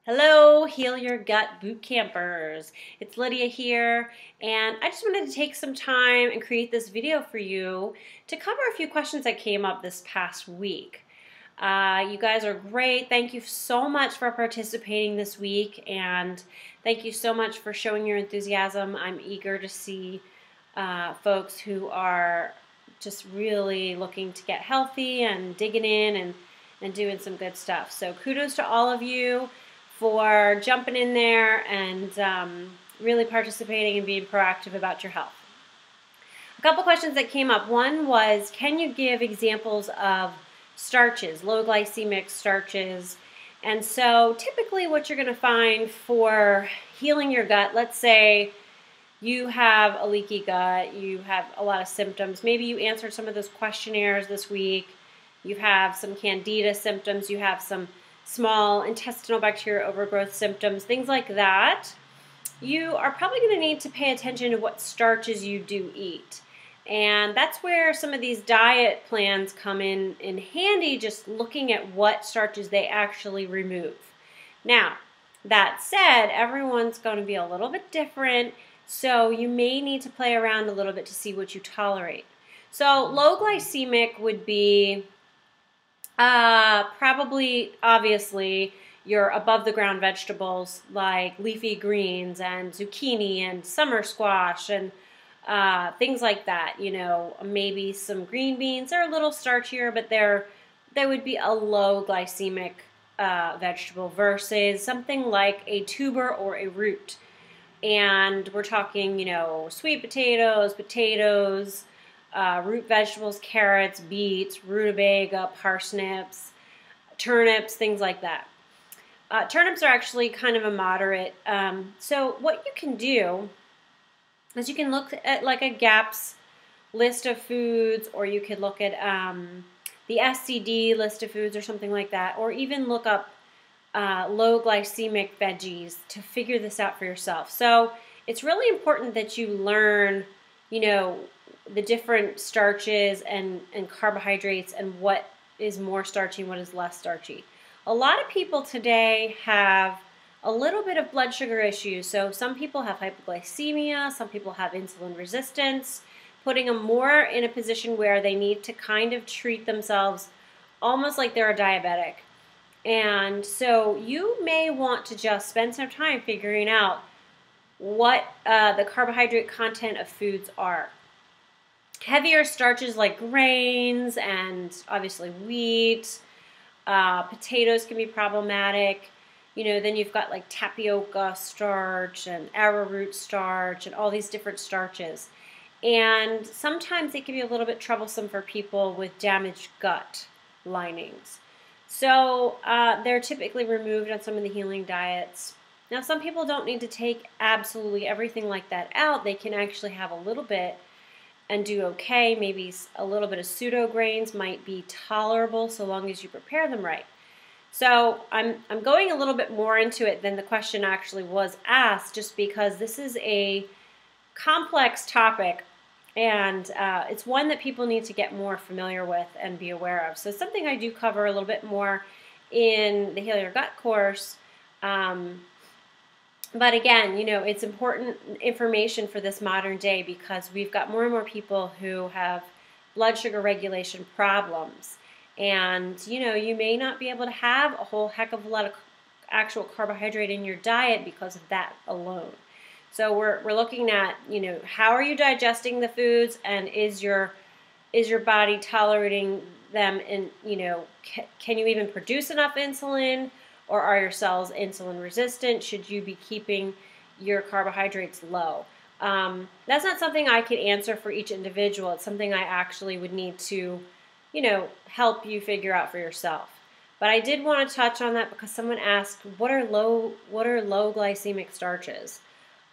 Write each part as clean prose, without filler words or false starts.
Hello, Heal Your Gut boot campers. It's Lydia here, and I just wanted to take some time and create this video for you to cover a few questions that came up this past week. You guys are great. Thank you so much for participating this week, and thank you so much for showing your enthusiasm. I'm eager to see folks who are just really looking to get healthy and digging in and doing some good stuff. So kudos to all of you for jumping in there and really participating and being proactive about your health. A couple questions that came up. One was, can you give examples of starches, low glycemic starches? And so typically what you're going to find for healing your gut, let's say you have a leaky gut, you have a lot of symptoms, maybe you answered some of those questionnaires this week, you have some candida symptoms, you have some small intestinal bacteria overgrowth symptoms, things like that, you are probably going to need to pay attention to what starches you do eat. And that's where some of these diet plans come in handy, just looking at what starches they actually remove. Now, that said, everyone's going to be a little bit different, so you may need to play around a little bit to see what you tolerate. So low glycemic would be probably, obviously, your above-the-ground vegetables like leafy greens and zucchini and summer squash and things like that. You know, maybe some green beans. They're a little starchier, but they would be a low glycemic vegetable versus something like a tuber or a root. And we're talking, you know, sweet potatoes, root vegetables, carrots, beets, rutabaga, parsnips, turnips, things like that. Turnips are actually kind of a moderate. So what you can do is you can look at like a GAPS list of foods, or you could look at the SCD list of foods or something like that, or even look up low glycemic veggies to figure this out for yourself. So it's really important that you learn, you know, the different starches and carbohydrates and what is more starchy and what is less starchy. A lot of people today have a little bit of blood sugar issues. So some people have hypoglycemia, some people have insulin resistance, putting them more in a position where they need to kind of treat themselves almost like they're a diabetic. And so you may want to just spend some time figuring out what the carbohydrate content of foods are. Heavier starches like grains and obviously wheat, potatoes can be problematic. You know, then you've got like tapioca starch and arrowroot starch and all these different starches. And sometimes they can be a little bit troublesome for people with damaged gut linings. So they're typically removed on some of the healing diets. Now, some people don't need to take absolutely everything like that out. They can actually have a little bit and do okay. Maybe a little bit of pseudo grains might be tolerable so long as you prepare them right. So I'm going a little bit more into it than the question actually was asked, just because this is a complex topic, and it's one that people need to get more familiar with and be aware of. So something I do cover a little bit more in the Heal Your Gut course. But again, you know, it's important information for this modern day because we've got more and more people who have blood sugar regulation problems. And, you know, you may not be able to have a whole heck of a lot of actual carbohydrate in your diet because of that alone. So we're looking at, you know, how are you digesting the foods, and is your body tolerating them, and, you know, can you even produce enough insulin? Or are your cells insulin resistant? Should you be keeping your carbohydrates low? That's not something I could answer for each individual. It's something I actually would need to, you know, help you figure out for yourself. But I did want to touch on that because someone asked, what are low glycemic starches?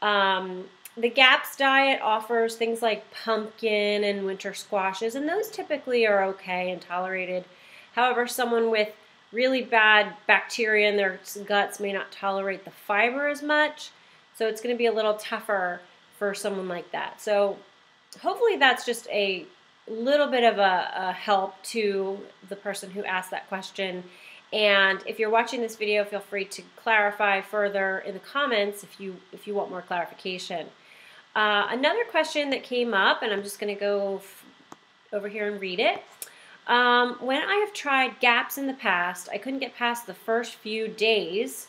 The GAPS diet offers things like pumpkin and winter squashes, and those typically are okay and tolerated. However, someone with really bad bacteria in their guts may not tolerate the fiber as much, so it's going to be a little tougher for someone like that. So hopefully that's just a little bit of a help to the person who asked that question. And if you're watching this video, feel free to clarify further in the comments if you want more clarification. Another question that came up, and I'm just going to go over here and read it. When I have tried GAPS in the past, I couldn't get past the first few days.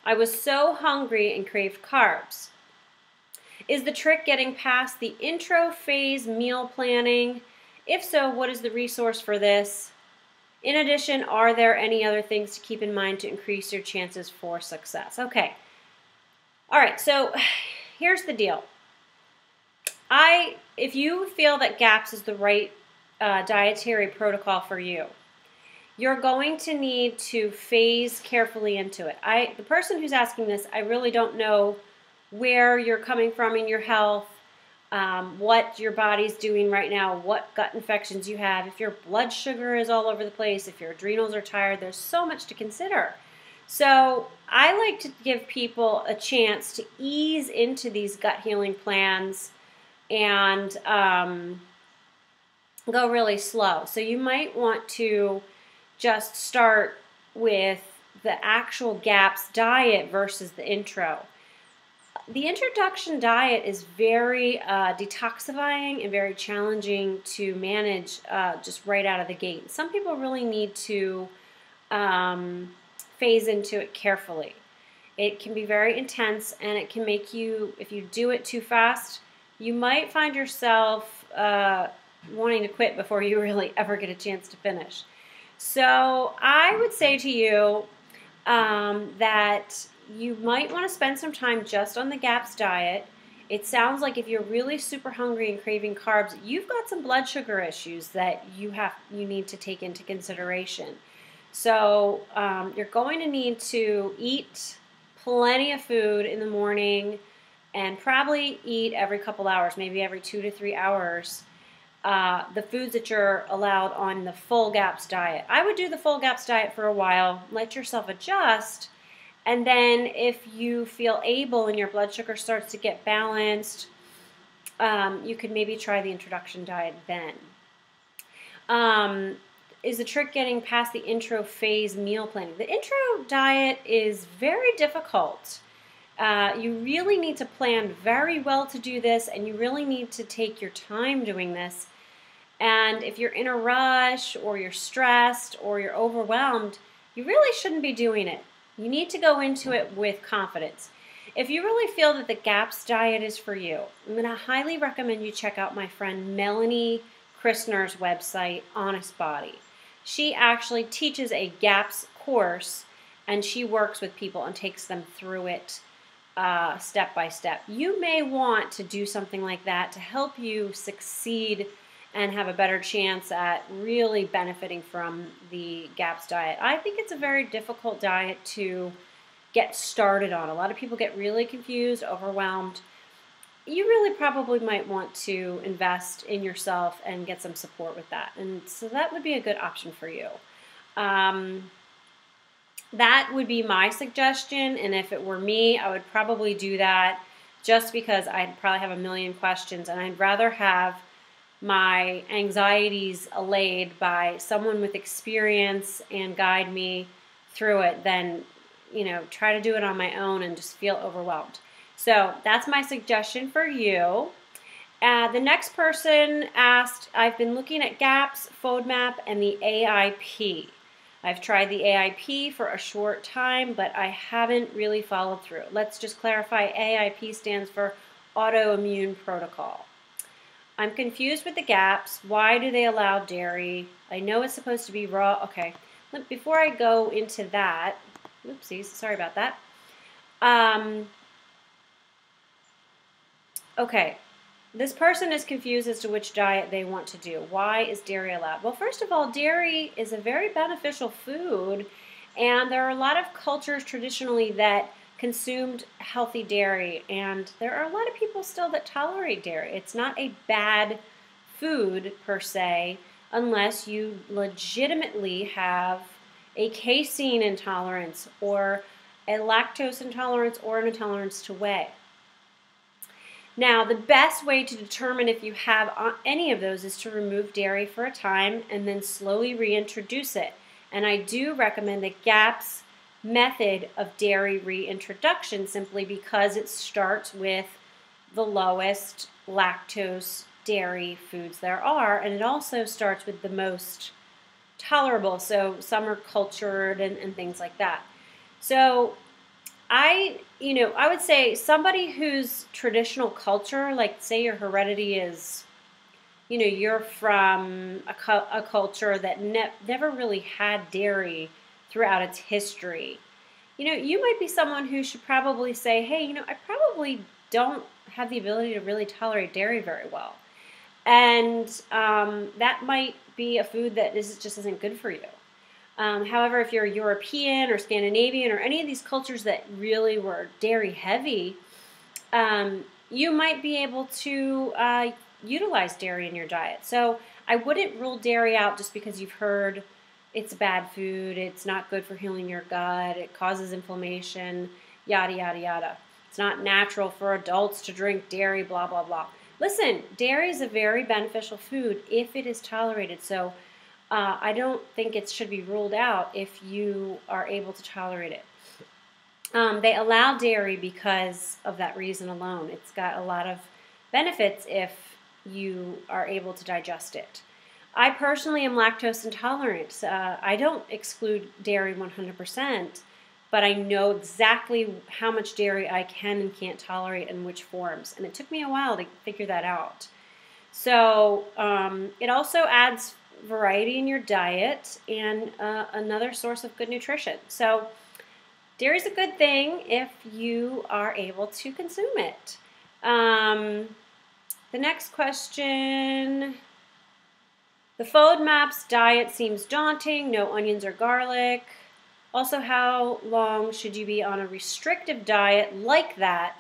I was so hungry and craved carbs. Is the trick getting past the intro phase meal planning? If so, what is the resource for this? In addition, are there any other things to keep in mind to increase your chances for success? Okay. All right, so here's the deal. If you feel that GAPS is the right dietary protocol for you, you're going to need to phase carefully into it. The person who's asking this, I really don't know where you're coming from in your health, what your body's doing right now, what gut infections you have, if your blood sugar is all over the place, if your adrenals are tired. There's so much to consider. So I like to give people a chance to ease into these gut healing plans and go really slow. So you might want to just start with the actual GAPS diet versus the intro. The introduction diet is very detoxifying and very challenging to manage just right out of the gate. Some people really need to phase into it carefully. It can be very intense, and it can make you, if you do it too fast, you might find yourself wanting to quit before you really ever get a chance to finish. So I would say to you that you might want to spend some time just on the GAPS diet. It sounds like if you're really super hungry and craving carbs, you've got some blood sugar issues that you need to take into consideration. So you're going to need to eat plenty of food in the morning and probably eat every couple hours, maybe every 2 to 3 hours, the foods that you're allowed on the full GAPS diet. I would do the full GAPS diet for a while, let yourself adjust, and then if you feel able and your blood sugar starts to get balanced, you could maybe try the introduction diet then. Is the trick getting past the intro phase meal planning? The intro diet is very difficult. You really need to plan very well to do this, and you really need to take your time doing this. And if you're in a rush, or you're stressed, or you're overwhelmed, you really shouldn't be doing it. You need to go into it with confidence. If you really feel that the GAPS diet is for you, I'm going to highly recommend you check out my friend Melanie Christner's website, Honest Body. She actually teaches a GAPS course, and she works with people and takes them through it step by step. You may want to do something like that to help you succeed and have a better chance at really benefiting from the GAPS diet. I think it's a very difficult diet to get started on. A lot of people get really confused, overwhelmed. You really probably might want to invest in yourself and get some support with that. And so that would be a good option for you. That would be my suggestion, and if it were me, I would probably do that just because I'd probably have a million questions, and I'd rather have my anxieties allayed by someone with experience and guide me through it than, try to do it on my own and just feel overwhelmed. So that's my suggestion for you. The next person asked, I've been looking at GAPS, FODMAP, and the AIP. I've tried the AIP for a short time, but I haven't really followed through. Let's just clarify. AIP stands for Autoimmune Protocol. I'm confused with the GAPS. Why do they allow dairy? I know it's supposed to be raw. Okay, before I go into that, oopsies, sorry about that. Okay, this person is confused as to which diet they want to do. Why is dairy allowed? Well, first of all, dairy is a very beneficial food, and there are a lot of cultures traditionally that consumed healthy dairy, and there are a lot of people still that tolerate dairy. It's not a bad food per se, unless you legitimately have a casein intolerance or a lactose intolerance or an intolerance to whey. Now, the best way to determine if you have any of those is to remove dairy for a time and then slowly reintroduce it. And I do recommend the GAPS method of dairy reintroduction simply because it starts with the lowest lactose dairy foods there are, and it also starts with the most tolerable. So some are cultured and things like that. So I would say somebody whose traditional culture, like say your heredity is, you're from a culture that never really had dairy throughout its history. You might be someone who should probably say, hey, I probably don't have the ability to really tolerate dairy very well. And that might be a food that just isn't good for you. However, if you're European or Scandinavian or any of these cultures that really were dairy heavy, you might be able to utilize dairy in your diet. So I wouldn't rule dairy out just because you've heard it's bad food, it's not good for healing your gut, it causes inflammation, yada, yada, yada. It's not natural for adults to drink dairy, blah, blah, blah. Listen, dairy is a very beneficial food if it is tolerated. So I don't think it should be ruled out if you are able to tolerate it. They allow dairy because of that reason alone. It's got a lot of benefits if you are able to digest it. I personally am lactose intolerant. I don't exclude dairy 100%, but I know exactly how much dairy I can and can't tolerate and which forms. And it took me a while to figure that out. So it also adds variety in your diet and another source of good nutrition. So dairy is a good thing if you are able to consume it. The next question, the FODMAP's diet seems daunting, no onions or garlic. Also, how long should you be on a restrictive diet like that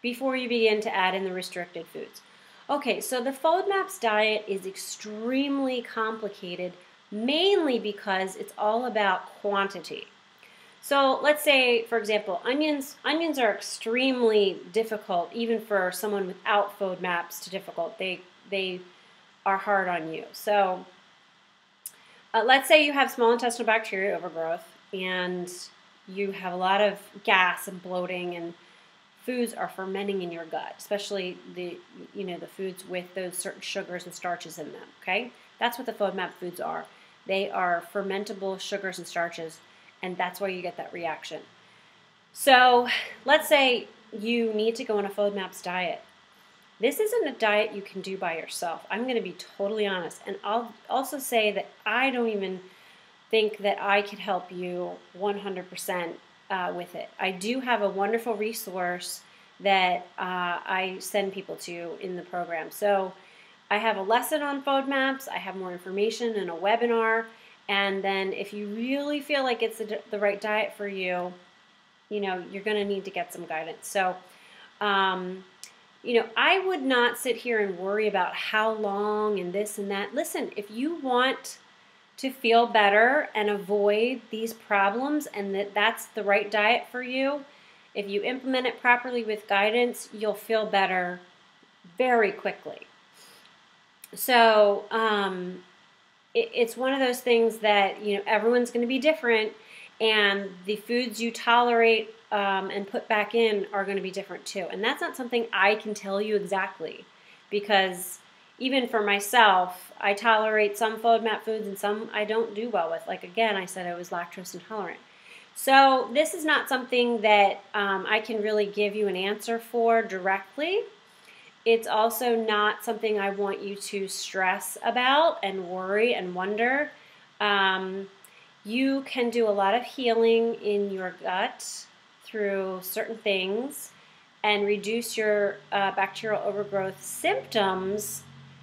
before you begin to add in the restricted foods? Okay, so the FODMAP's diet is extremely complicated, mainly because it's all about quantity. So let's say, for example, onions are extremely difficult, even for someone without FODMAPs to difficult. They are hard on you. So let's say you have small intestinal bacteria overgrowth and you have a lot of gas and bloating and foods are fermenting in your gut, especially the foods with those certain sugars and starches in them, okay? That's what the FODMAP foods are. They are fermentable sugars and starches, and that's why you get that reaction. So let's say you need to go on a FODMAP's diet. This isn't a diet you can do by yourself. I'm going to be totally honest, and I'll also say that I don't even think that I could help you 100% with it. I do have a wonderful resource that I send people to in the program. So I have a lesson on FODMAPs, I have more information in a webinar, and then if you really feel like it's the right diet for you, you're going to need to get some guidance. So, I would not sit here and worry about how long and this and that. Listen, if you want to feel better and avoid these problems and that's the right diet for you, if you implement it properly with guidance, you'll feel better very quickly. So it's one of those things that everyone's going to be different, and the foods you tolerate and put back in are going to be different too. And that's not something I can tell you exactly, because even for myself, I tolerate some FODMAP foods and some I don't do well with. Like again, I said I was lactose intolerant. So this is not something that I can really give you an answer for directly. It's also not something I want you to stress about and worry and wonder. You can do a lot of healing in your gut through certain things and reduce your bacterial overgrowth symptoms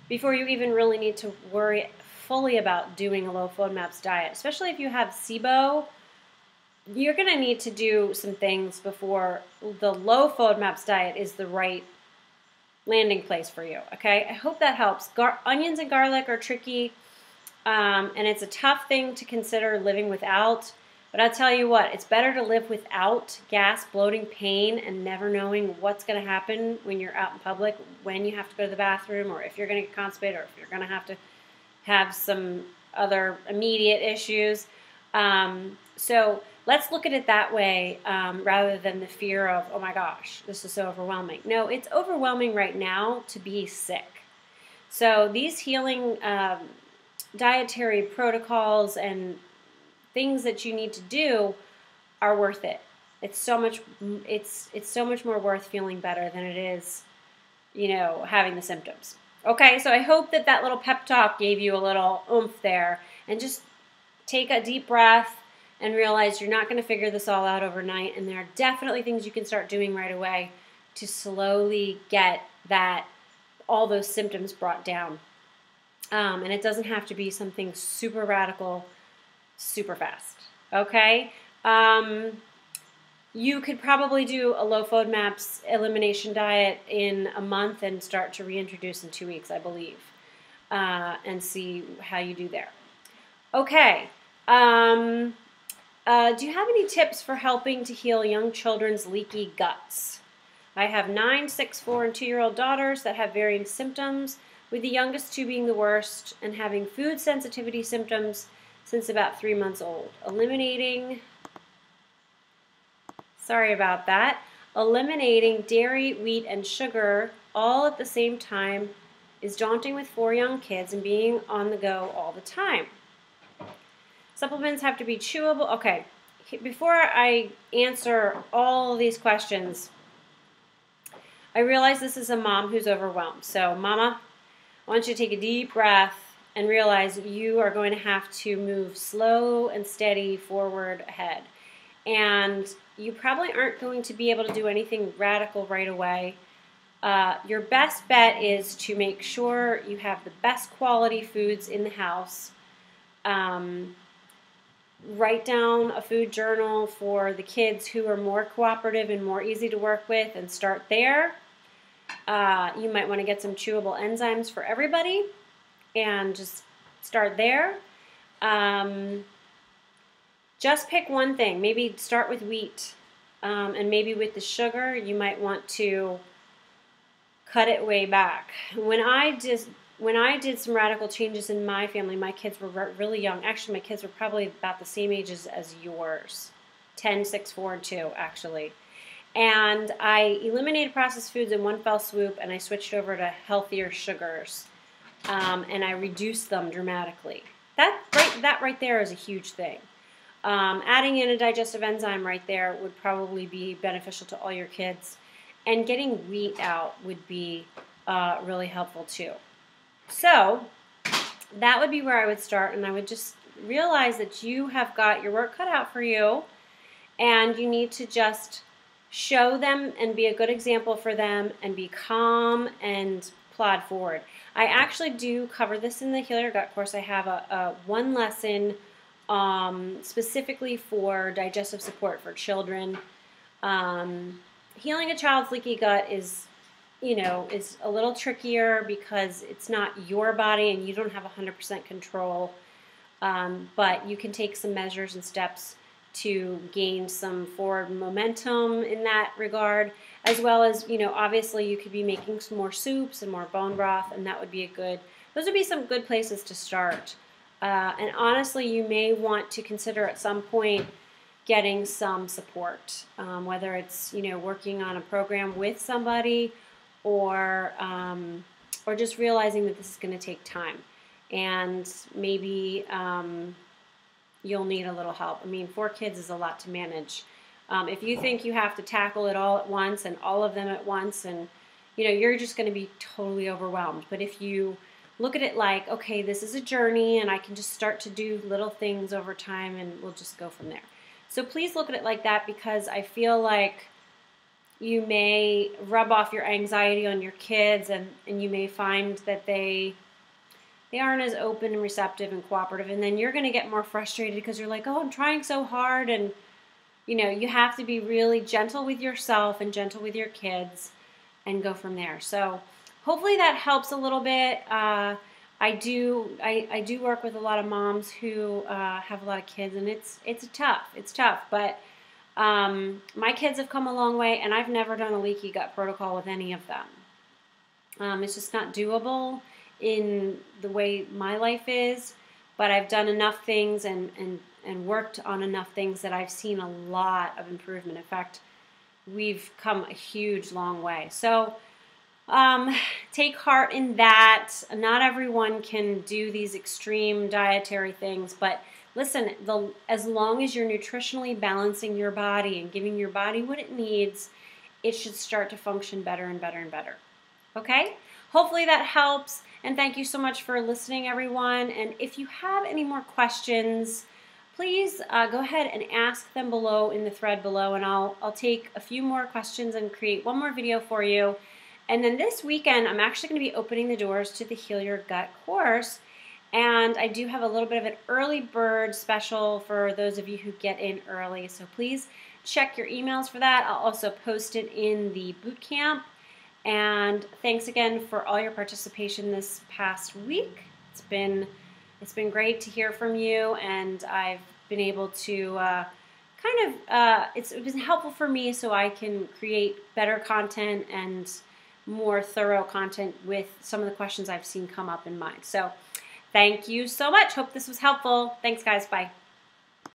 before you even really need to worry fully about doing a low FODMAPs diet. Especially if you have SIBO, you're going to need to do some things before the low FODMAPs diet is the right landing place for you, okay? I hope that helps. Onions and garlic are tricky, and it's a tough thing to consider living without, but I'll tell you what, it's better to live without gas, bloating, pain, and never knowing what's going to happen when you're out in public, when you have to go to the bathroom, or if you're going to get constipated, or if you're going to have some other immediate issues. So let's look at it that way rather than the fear of, oh my gosh, this is so overwhelming. No, it's overwhelming right now to be sick. So these healing dietary protocols and things that you need to do are worth it. It's so much more worth feeling better than it is, having the symptoms. Okay, so I hope that little pep talk gave you a little oomph there, and just take a deep breath and realize you're not going to figure this all out overnight, and there are definitely things you can start doing right away to slowly get all those symptoms brought down. And it doesn't have to be something super radical, super fast. Okay? You could probably do a low FODMAPs elimination diet in a month and start to reintroduce in 2 weeks, I believe, and see how you do there. Okay. Do you have any tips for helping to heal young children's leaky guts? I have 9, 6, 4, and 2-year-old daughters that have varying symptoms, with the youngest 2 being the worst and having food sensitivity symptoms since about 3 months old. Eliminating dairy, wheat, and sugar all at the same time is daunting with 4 young kids and being on the go all the time. Supplements have to be chewable. Okay, before I answer all of these questions, I realize this is a mom who's overwhelmed. So, Mama, I want you to take a deep breath and realize you are going to have to move slow and steady forward ahead. And you probably aren't going to be able to do anything radical right away. Your best bet is to make sure you have the best quality foods in the house. Write down a food journal for the kids who are more cooperative and more easy to work with, and start there. You might want to get some chewable enzymes for everybody and just start there. Just pick one thing. Maybe start with wheat, and maybe with the sugar you might want to cut it way back. When I did some radical changes in my family, my kids were really young. Actually, my kids were probably about the same ages as yours, 10, 6, 4, and 2, actually. And I eliminated processed foods in one fell swoop, and I switched over to healthier sugars, and I reduced them dramatically. That right there is a huge thing. Adding in a digestive enzyme right there would probably be beneficial to all your kids, and getting wheat out would be really helpful too. So that would be where I would start, and I would just realize that you have got your work cut out for you, and you need to just show them and be a good example for them and be calm and plod forward. I actually do cover this in the Heal Your Gut course. I have a one lesson specifically for digestive support for children. Healing a child's leaky gut is a little trickier because it's not your body and you don't have 100% control. But you can take some measures and steps to gain some forward momentum in that regard, as well as, obviously you could be making some more soups and more bone broth, and that would be those would be some good places to start. And honestly, you may want to consider at some point getting some support, whether it's, working on a program with somebody, or just realizing that this is going to take time, and maybe you'll need a little help. I mean, 4 kids is a lot to manage. If you think you have to tackle it all at once and all of them at once, and you're just going to be totally overwhelmed. But if you look at it like, okay, this is a journey, and I can just start to do little things over time, and we'll just go from there. So please look at it like that, because I feel like you may rub off your anxiety on your kids, and you may find that they aren't as open and receptive and cooperative, and then you're going to get more frustrated because you're like, oh, I'm trying so hard, and you have to be really gentle with yourself and gentle with your kids and go from there. So hopefully that helps a little bit. I do work with a lot of moms who have a lot of kids, and it's tough, but my kids have come a long way, and I've never done a leaky gut protocol with any of them. It's just not doable in the way my life is. but I've done enough things and worked on enough things that I've seen a lot of improvement. In fact, we've come a huge long way. So take heart in that. Not everyone can do these extreme dietary things, but listen, as long as you're nutritionally balancing your body and giving your body what it needs, it should start to function better and better and better. Okay? Hopefully that helps, and thank you so much for listening, everyone. And if you have any more questions, please go ahead and ask them below in the thread below, and I'll take a few more questions and create one more video for you. And then this weekend, I'm actually going to be opening the doors to the Heal Your Gut course. And I do have a little bit of an early bird special for those of you who get in early. So please check your emails for that. I'll also post it in the Bootcamp. And thanks again for all your participation this past week. It's been great to hear from you, and I've been able to it's been helpful for me so I can create better content and more thorough content with some of the questions I've seen come up in mine. So thank you so much. Hope this was helpful. Thanks, guys. Bye.